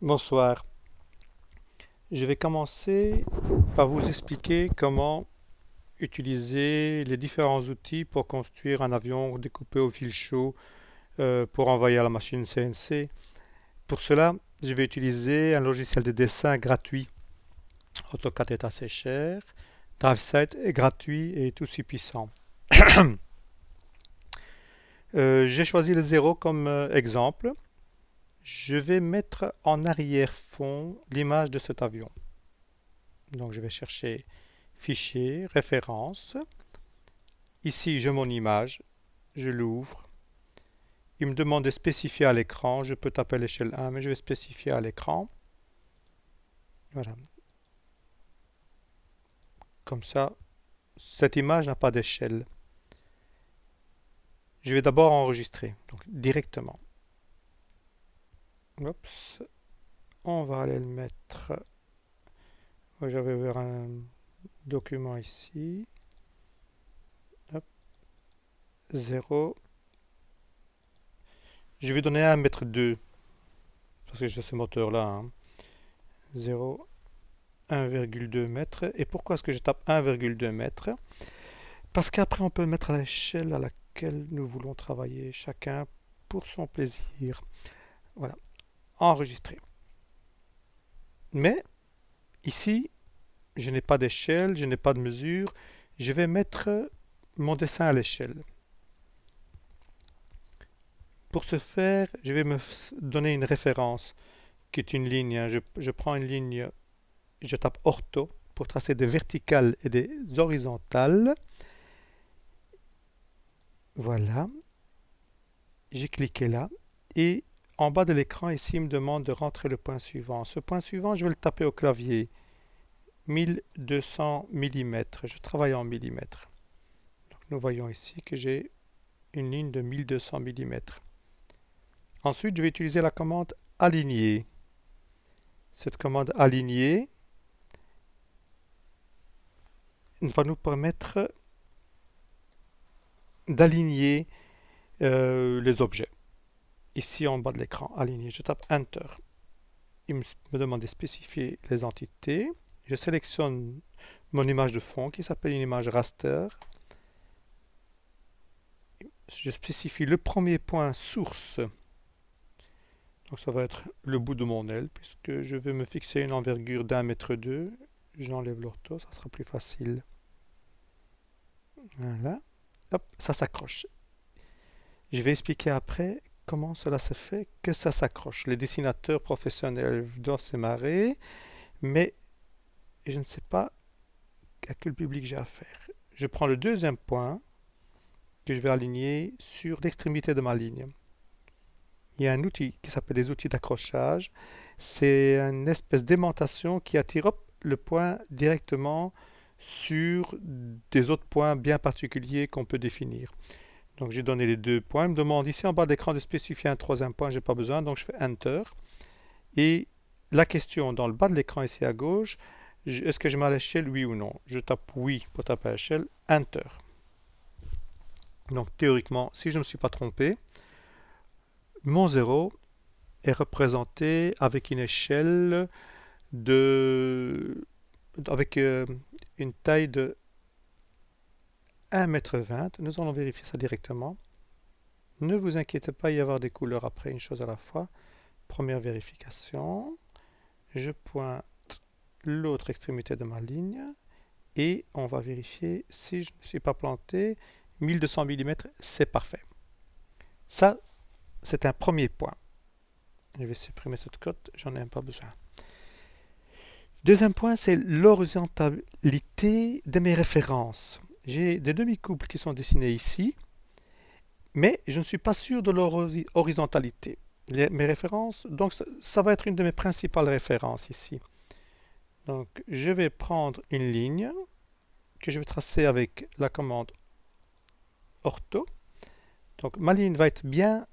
Bonsoir. Je vais commencer par vous expliquer comment utiliser les différents outils pour construire un avion découpé au fil chaud pour envoyer à la machine CNC. Pour cela, je vais utiliser un logiciel de dessin gratuit. AutoCAD est assez cher. DriveSight est gratuit et est aussi puissant. J'ai choisi le zéro comme exemple. Je vais mettre en arrière-fond l'image de cet avion. Donc je vais chercher Fichier, Référence. Ici, j'ai mon image. Je l'ouvre. Il me demande de spécifier à l'écran. Je peux taper l'échelle 1, mais je vais spécifier à l'écran. Voilà. Comme ça, cette image n'a pas d'échelle. Je vais d'abord enregistrer, donc directement. Oups. On va aller le mettre. J'avais ouvert un document ici. Hop. 0. Je vais donner 1,2 m. Parce que j'ai ce moteur-là. Hein. 0. 1,2 m. Et pourquoi est-ce que je tape 1,2 m? Parce qu'après, on peut mettre à l'échelle à laquelle nous voulons travailler, chacun pour son plaisir. Voilà, enregistrer. Mais ici, je n'ai pas d'échelle, je n'ai pas de mesure. Je vais mettre mon dessin à l'échelle. Pour ce faire, je vais me donner une référence qui est une ligne. Hein. Je prends une ligne, je tape ortho pour tracer des verticales et des horizontales. Voilà, j'ai cliqué là et en bas de l'écran ici il me demande de rentrer le point suivant. Ce point suivant, je vais le taper au clavier. 1200 mm. Je travaille en millimètres. Donc nous voyons ici que j'ai une ligne de 1200 mm. Ensuite, je vais utiliser la commande aligner. Cette commande aligner va nous permettre d'aligner les objets. Ici en bas de l'écran, aligner. Je tape Enter. Il me demande de spécifier les entités. Je sélectionne mon image de fond qui s'appelle une image raster. Je spécifie le premier point source. Donc ça va être le bout de mon aile puisque je vais me fixer une envergure d'1,2 m. J'enlève l'ortho, ça sera plus facile. Voilà. Hop, ça s'accroche. Je vais expliquer après comment cela se fait que ça s'accroche. Les dessinateurs professionnels doivent se marrer, mais je ne sais pas à quel public j'ai affaire. Je prends le deuxième point que je vais aligner sur l'extrémité de ma ligne. Il y a un outil qui s'appelle des outils d'accrochage. C'est une espèce d'aimantation qui attire le point directement sur des autres points bien particuliers qu'on peut définir. Donc j'ai donné les deux points. Il me demande ici en bas de l'écran de spécifier un troisième point. Je n'ai pas besoin, donc je fais Enter. Et la question dans le bas de l'écran ici à gauche, est-ce que je mets à l'échelle, oui ou non? Je tape oui pour taper à l'échelle, Enter. Donc théoriquement, si je ne me suis pas trompé, mon 0 est représenté avec une échelle avec une taille de 1,20 m. Nous allons vérifier ça directement. Ne vous inquiétez pas, il y avoir des couleurs après, une chose à la fois. Première vérification. Je pointe l'autre extrémité de ma ligne et on va vérifier si je ne me suis pas planté. 1200 mm, c'est parfait. Ça, c'est un premier point. Je vais supprimer cette cote, j'en ai pas besoin. Deuxième point, c'est l'horizontalité de mes références. J'ai des demi-couples qui sont dessinés ici, mais je ne suis pas sûr de leur horizontalité. Mes références, donc ça va être une de mes principales références ici. Donc je vais prendre une ligne que je vais tracer avec la commande ortho. Donc ma ligne va être bien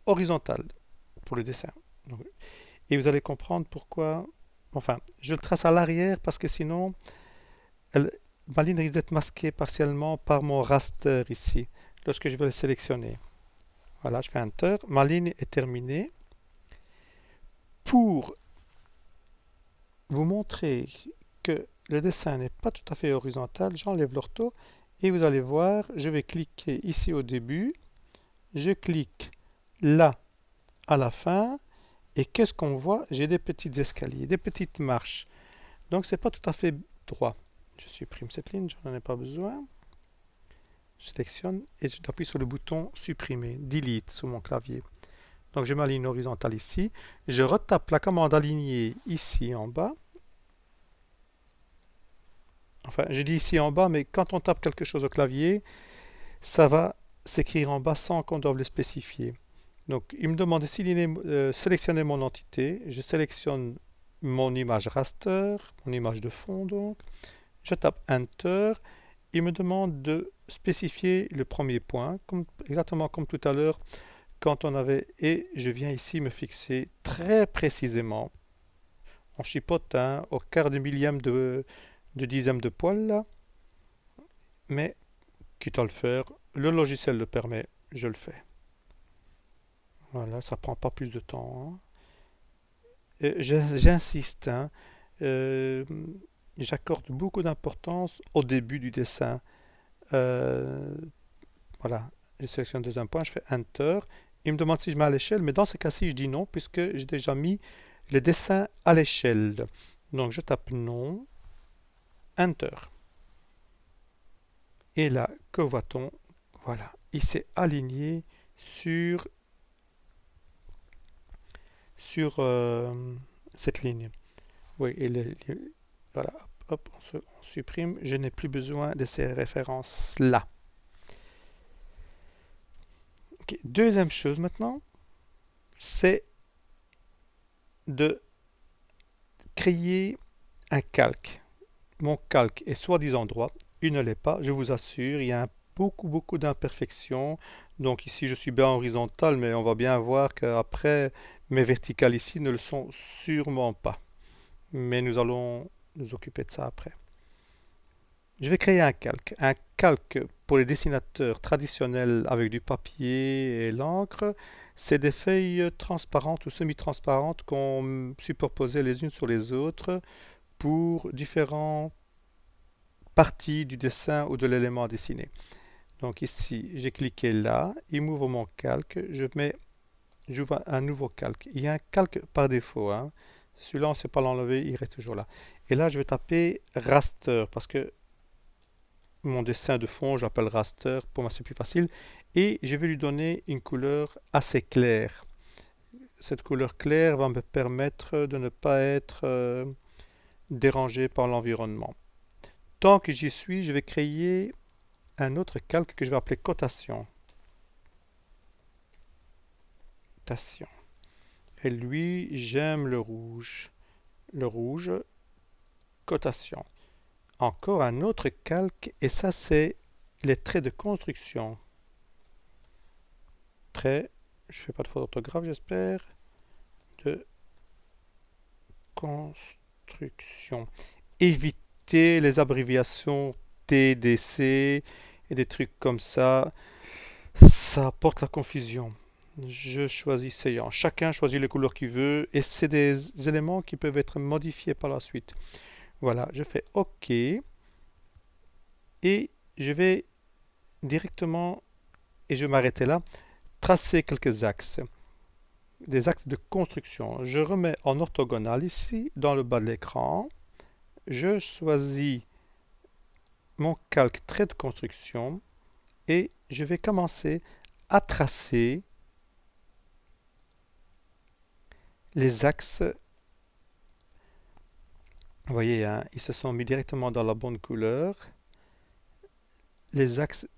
horizontale pour le dessin. Donc, et vous allez comprendre pourquoi. Enfin, je le trace à l'arrière parce que sinon, ma ligne risque d'être masquée partiellement par mon raster ici, lorsque je vais le sélectionner. Voilà, je fais Enter. Ma ligne est terminée. Pour vous montrer que le dessin n'est pas tout à fait horizontal, j'enlève l'ortho et vous allez voir, je vais cliquer ici au début, je clique là à la fin et qu'est-ce qu'on voit? J'ai des petits escaliers, des petites marches. Donc c'est pas tout à fait droit. Je supprime cette ligne, je n'en ai pas besoin. Je sélectionne et j'appuie sur le bouton supprimer, delete sur mon clavier. Donc je mets ma ligne horizontale ici. Je retape la commande aligner ici en bas. Enfin, je dis ici en bas, mais quand on tape quelque chose au clavier, ça va s'écrire en bas sans qu'on doive le spécifier. Donc il me demande de sélectionner mon entité. Je sélectionne mon image raster, mon image de fond donc. Je tape Enter. Il me demande de spécifier le premier point, exactement comme tout à l'heure quand on avait... Et je viens ici me fixer très précisément, en chipotant au quart de millième de dixième de poil là. Mais quitte à le faire, le logiciel le permet, je le fais. Voilà, ça prend pas plus de temps. J'insiste, hein, euh, j'accorde beaucoup d'importance au début du dessin. Euh, voilà, je sélectionne deuxième point, je fais Enter. Il me demande si je mets à l'échelle, mais dans ce cas-ci, je dis non, puisque j'ai déjà mis le dessin à l'échelle. Donc je tape non, Enter. Et là, que voit-on? Voilà, il s'est aligné sur cette ligne. Oui, voilà, hop, on supprime. Je n'ai plus besoin de ces références-là. Okay. Deuxième chose maintenant, c'est de créer un calque. Mon calque est soi-disant droit, il ne l'est pas, je vous assure, il y a beaucoup d'imperfections. Donc ici je suis bien horizontal, mais on va bien voir qu'après mes verticales ici ne le sont sûrement pas. Mais nous allons nous occuper de ça après. Je vais créer un calque. Un calque pour les dessinateurs traditionnels avec du papier et l'encre, c'est des feuilles transparentes ou semi-transparentes qu'on superposait les unes sur les autres pour différentes parties du dessin ou de l'élément à dessiner. Donc ici, j'ai cliqué là, il m'ouvre mon calque, j'ouvre un nouveau calque. Il y a un calque par défaut, hein. Celui-là, on ne sait pas l'enlever, il reste toujours là. Et là, je vais taper raster parce que mon dessin de fond, j'appelle raster, pour moi c'est plus facile. Et je vais lui donner une couleur assez claire. Cette couleur claire va me permettre de ne pas être dérangé par l'environnement. Tant que j'y suis, je vais créer un autre calque que je vais appeler cotation. Cotation. Et lui, j'aime le rouge. Le rouge, cotation. Encore un autre calque, et ça c'est les traits de construction. Traits, je fais pas de faute d'orthographe j'espère, de construction. Évitez les abréviations TDC et des trucs comme ça apporte la confusion. Je choisis Cyan. Chacun choisit les couleurs qu'il veut et c'est des éléments qui peuvent être modifiés par la suite. Voilà, je fais OK et je vais directement, et je vais m'arrêter là, tracer quelques axes. Des axes de construction. Je remets en orthogonal ici, dans le bas de l'écran. Je choisis mon calque trait de construction et je vais commencer à tracer les axes. Vous voyez, hein, ils se sont mis directement dans la bonne couleur. Les axes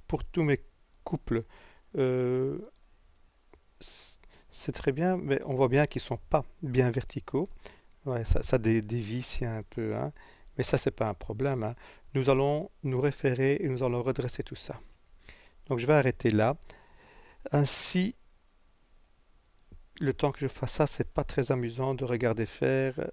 pour tous mes couples, euh, c'est très bien, mais on voit bien qu'ils ne sont pas bien verticaux. Ouais, ça dévie ici un peu, hein. Mais ça, c'est pas un problème, hein. Nous allons nous référer et nous allons redresser tout ça. Donc je vais arrêter là. Ainsi, le temps que je fasse ça, c'est pas très amusant de regarder faire